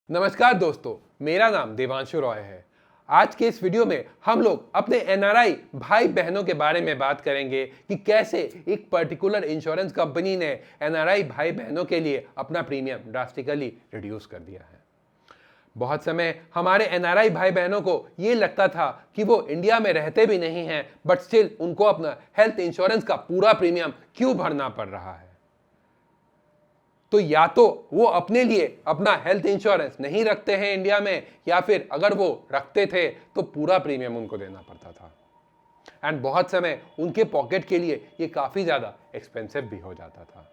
नमस्कार दोस्तों, मेरा नाम देवांशु रॉय है। आज के इस वीडियो में हम लोग अपने एनआरआई भाई बहनों के बारे में बात करेंगे कि कैसे एक पर्टिकुलर इंश्योरेंस कंपनी ने एनआरआई भाई बहनों के लिए अपना प्रीमियम ड्रास्टिकली रिड्यूस कर दिया है। बहुत समय हमारे एनआरआई भाई बहनों को ये लगता था कि वो इंडिया में रहते भी नहीं हैं, बट स्टिल उनको अपना हेल्थ इंश्योरेंस का पूरा प्रीमियम क्यों भरना पड़ रहा है। तो या तो वो अपने लिए अपना हेल्थ इंश्योरेंस नहीं रखते हैं इंडिया में, या फिर अगर वो रखते थे तो पूरा प्रीमियम उनको देना पड़ता था। एंड बहुत समय उनके पॉकेट के लिए ये काफी ज्यादा एक्सपेंसिव भी हो जाता था।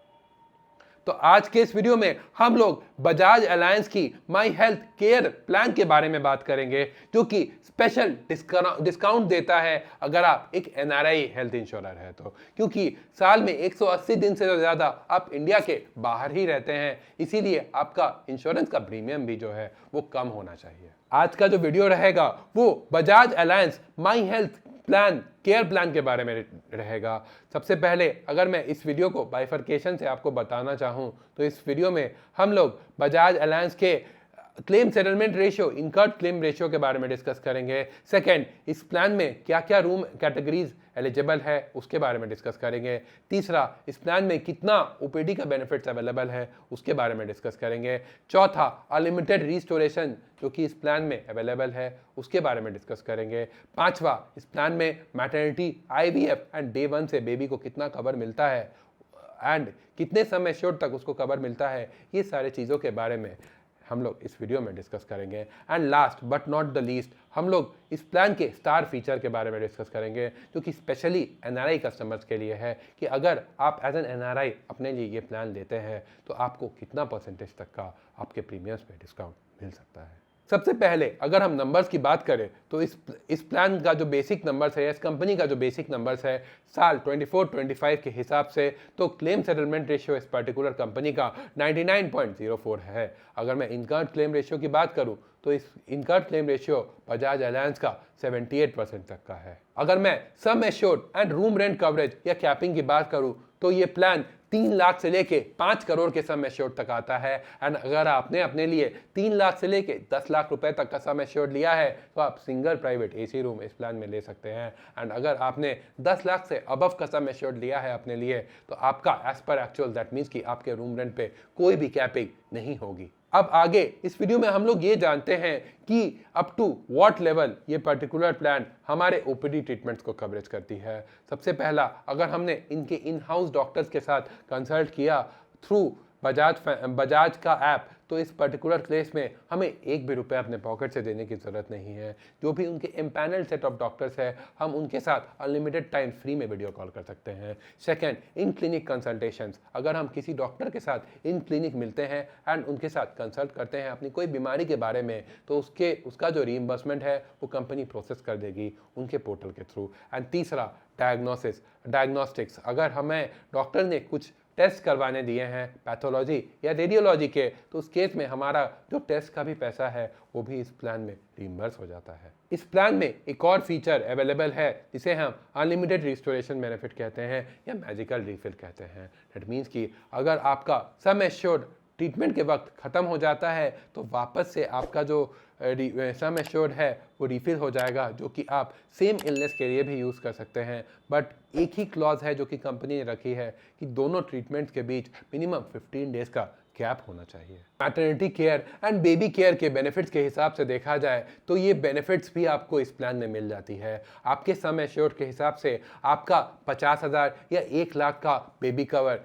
तो आज के इस वीडियो में हम लोग बजाज अलायंस की माई हेल्थ केयर प्लान के बारे में बात करेंगे, जो कि स्पेशल डिस्काउंट देता है अगर आप एक एनआरआई हेल्थ इंश्योरर है तो, क्योंकि साल में 180 दिन से ज्यादा आप इंडिया के बाहर ही रहते हैं, इसीलिए आपका इंश्योरेंस का प्रीमियम भी जो है वो कम होना चाहिए। आज का जो वीडियो रहेगा वो Bajaj alliance my health plan care plan के बारे में रहेगा। सबसे पहले अगर मैं इस वीडियो को बाइफरकेशन से आपको बताना चाहूँ तो इस वीडियो में हम लोग बजाज अलायंस के claim settlement ratio, incurred claim ratio के बारे में डिस्कस करेंगे। सेकंड, इस प्लान में क्या क्या रूम कैटेगरीज एलिजिबल है उसके बारे में डिस्कस करेंगे। तीसरा, इस प्लान में कितना ओपीडी का बेनिफिट्स अवेलेबल है उसके बारे में डिस्कस करेंगे। चौथा, अनलिमिटेड रिस्टोरेशन जो कि इस प्लान में अवेलेबल है उसके बारे में डिस्कस करेंगे। पांचवा, इस प्लान में मैटरनिटी, आईवीएफ एंड डे 1 से बेबी को कितना कवर मिलता है एंड कितने समय श्योर तक उसको कवर मिलता है, ये सारे चीज़ों के बारे में हम लोग इस वीडियो में डिस्कस करेंगे। And last but not the least, हम लोग इस प्लान के स्टार फीचर के बारे में डिस्कस करेंगे, जो कि स्पेशली एनआरआई कस्टमर्स के लिए है कि अगर आप एज एन एनआरआई अपने लिए ये प्लान लेते हैं तो आपको कितना परसेंटेज तक का आपके प्रीमियम्स पे डिस्काउंट मिल सकता है। सबसे पहले अगर हम नंबर्स की बात करें तो इस प्लान का जो बेसिक नंबर्स है, इस कंपनी का जो बेसिक नंबर्स है साल 24-25 के हिसाब से, तो क्लेम सेटलमेंट रेशियो इस पर्टिकुलर कंपनी का 99.04 है। अगर मैं इनकर्ड क्लेम रेशियो की बात करूं तो इस incurred claim ratio Bajaj alliance का 78% तक का है। अगर मैं sum assured and room rent coverage या कैपिंग की बात करूं तो ये प्लान 3 लाख से लेके 5 करोड़ के सम एश्योर्ड तक आता है। एंड अगर आपने अपने लिए 3 लाख से लेके 10 लाख रुपए तक का सम एश्योर्ड लिया है तो आप सिंगल प्राइवेट एसी रूम इस प्लान में ले सकते हैं। एंड अगर आपने 10 लाख से अबव का सम एश्योर्ड लिया है अपने लिए तो आपका as per actual, that means कि आपके रूम रेंट पे कोई भी कैपिंग नहीं होगी। अब आगे इस वीडियो में हम लोग ये जानते हैं कि अप टू व्हाट लेवल ये पर्टिकुलर प्लान हमारे ओपीडी ट्रीटमेंट्स को कवरेज करती है। सबसे पहला, अगर हमने इनके इन हाउस डॉक्टर्स के साथ कंसल्ट किया थ्रू बजाज का ऐप, तो इस पर्टिकुलर केस में हमें एक भी रुपया अपने पॉकेट से देने की ज़रूरत नहीं है। जो भी उनके एम्पैनल्ड सेट ऑफ डॉक्टर्स है, हम उनके साथ अनलिमिटेड टाइम फ्री में वीडियो कॉल कर सकते हैं। सेकंड, इन क्लिनिक कंसल्टेशंस, अगर हम किसी डॉक्टर के साथ इन क्लिनिक मिलते हैं एंड उनके साथ कंसल्ट करते हैं अपनी कोई बीमारी के बारे में, तो उसका जो रीइंबर्समेंट है वो कंपनी प्रोसेस कर देगी उनके पोर्टल के थ्रू। एंड तीसरा, डायग्नोस्टिक्स, अगर हमें डॉक्टर ने कुछ टेस्ट करवाने दिए हैं पैथोलॉजी या रेडियोलॉजी के, तो उस केस में हमारा जो टेस्ट का भी पैसा है वो भी इस प्लान में रिइंबर्स हो जाता है। इस प्लान में एक और फीचर अवेलेबल है जिसे हम अनलिमिटेड रिस्टोरेशन बेनिफिट कहते हैं या मैजिकल रिफिल कहते हैं। दैट मीन्स कि अगर आपका सम एश्योर्ड ट्रीटमेंट के वक्त ख़त्म हो जाता है तो वापस से आपका जो सम एश्योर्ड है वो रिफिल हो जाएगा, जो कि आप सेम इलनेस के लिए भी यूज़ कर सकते हैं। बट एक ही क्लॉज है जो कि कंपनी ने रखी है कि दोनों ट्रीटमेंट्स के बीच मिनिमम 15 डेज का गैप होना चाहिए। Maternity care and baby care के बेनिफिट्स के हिसाब से देखा जाए तो ये बेनिफिट्स भी आपको इस प्लान में मिल जाती है। आपके सम एश्योर्ड के हिसाब से आपका 50,000 या 1 लाख का बेबी कवर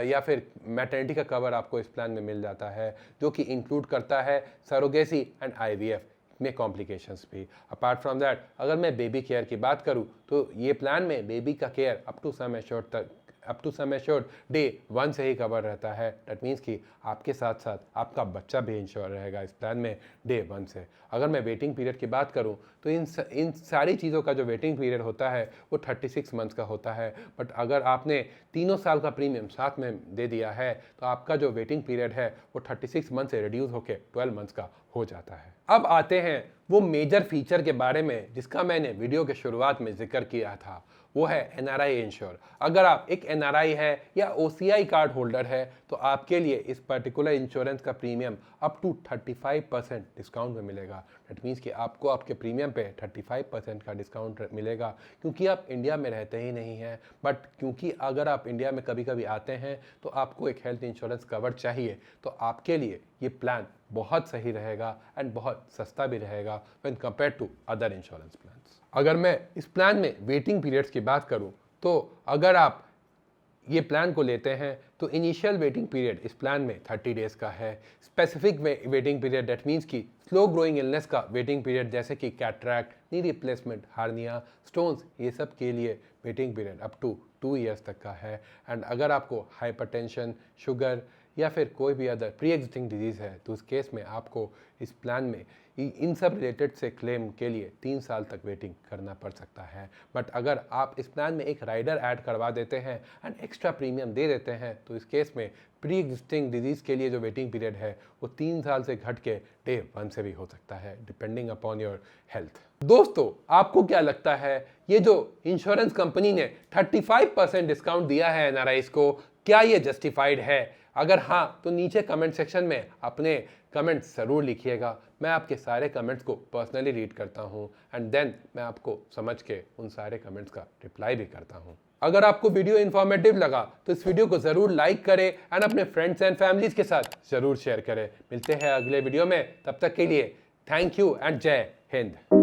या फिर मैटरनिटी का कवर आपको इस प्लान में मिल जाता है, जो कि इंक्लूड करता है सरोगेसी एंड आईवीएफ में कॉम्प्लिकेशंस भी। अपार्ट फ्रॉम दैट, अगर मैं बेबी केयर की बात करूं तो ये प्लान में बेबी का care up to sum assured day 1 से ही कवर रहता है। दैट मीन्स कि आपके साथ साथ आपका बच्चा भी इंश्योर रहेगा इस प्लान में डे 1 से। अगर मैं वेटिंग पीरियड की बात करूं तो इन सारी चीज़ों का जो वेटिंग पीरियड होता है वो 36 मंथ्स का होता है। बट अगर आपने तीनों साल का प्रीमियम साथ में दे दिया है तो आपका जो वेटिंग पीरियड है वो 36 मंथ से रिड्यूस होकर 12 मंथ्स का हो जाता है। अब आते हैं वो मेजर फीचर के बारे में जिसका मैंने वीडियो के शुरुआत में जिक्र किया था। वो है NRI इंश्योर। अगर आप एक NRI है या OCI कार्ड होल्डर है तो आपके लिए इस पर्टिकुलर इंश्योरेंस का प्रीमियम अप टू 35% डिस्काउंट में मिलेगा। दैट मीन्स कि आपको आपके प्रीमियम पे 35% का डिस्काउंट मिलेगा, क्योंकि आप इंडिया में रहते ही नहीं हैं। बट क्योंकि अगर आप इंडिया में कभी कभी आते हैं तो आपको एक हेल्थ इंश्योरेंस कवर चाहिए, तो आपके लिए ये प्लान बहुत सही रहेगा एंड बहुत सस्ता भी रहेगा when compare to other insurance plans. अगर मैं इस प्लान में वेटिंग पीरियड्स की बात करूं तो अगर आप ये प्लान को लेते हैं तो इनिशियल वेटिंग पीरियड इस प्लान में 30 डेज का है। Specific waiting period that means कि स्लो ग्रोइंग इलनेस का वेटिंग पीरियड जैसे कि cataract, knee replacement, hernia, stones, ये सब के लिए waiting period up to 2 years तक का है। एंड अगर आपको हाइपरटेंशन, शुगर या फिर कोई भी अदर प्री एग्जिस्टिंग डिजीज़ है तो उस केस में आपको इस प्लान में इन सब रिलेटेड से क्लेम के लिए 3 साल तक वेटिंग करना पड़ सकता है। बट अगर आप इस प्लान में एक राइडर ऐड करवा देते हैं एंड एक्स्ट्रा प्रीमियम दे देते हैं तो इस केस में प्री एग्जिस्टिंग डिजीज़ के लिए जो वेटिंग पीरियड है वो 3 साल से घट के डे 1 से भी हो सकता है, डिपेंडिंग अपॉन योर हेल्थ। दोस्तों, आपको क्या लगता है ये जो इंश्योरेंस कंपनी ने 35% डिस्काउंट दिया है NRIs को, क्या ये जस्टिफाइड है? अगर हाँ तो नीचे कमेंट सेक्शन में अपने कमेंट्स ज़रूर लिखिएगा। मैं आपके सारे कमेंट्स को पर्सनली रीड करता हूँ एंड देन मैं आपको समझ के उन सारे कमेंट्स का रिप्लाई भी करता हूँ। अगर आपको वीडियो इन्फॉर्मेटिव लगा तो इस वीडियो को ज़रूर लाइक करें एंड अपने फ्रेंड्स एंड फैमिलीज के साथ ज़रूर शेयर करें। मिलते हैं अगले वीडियो में, तब तक के लिए थैंक यू एंड जय हिंद।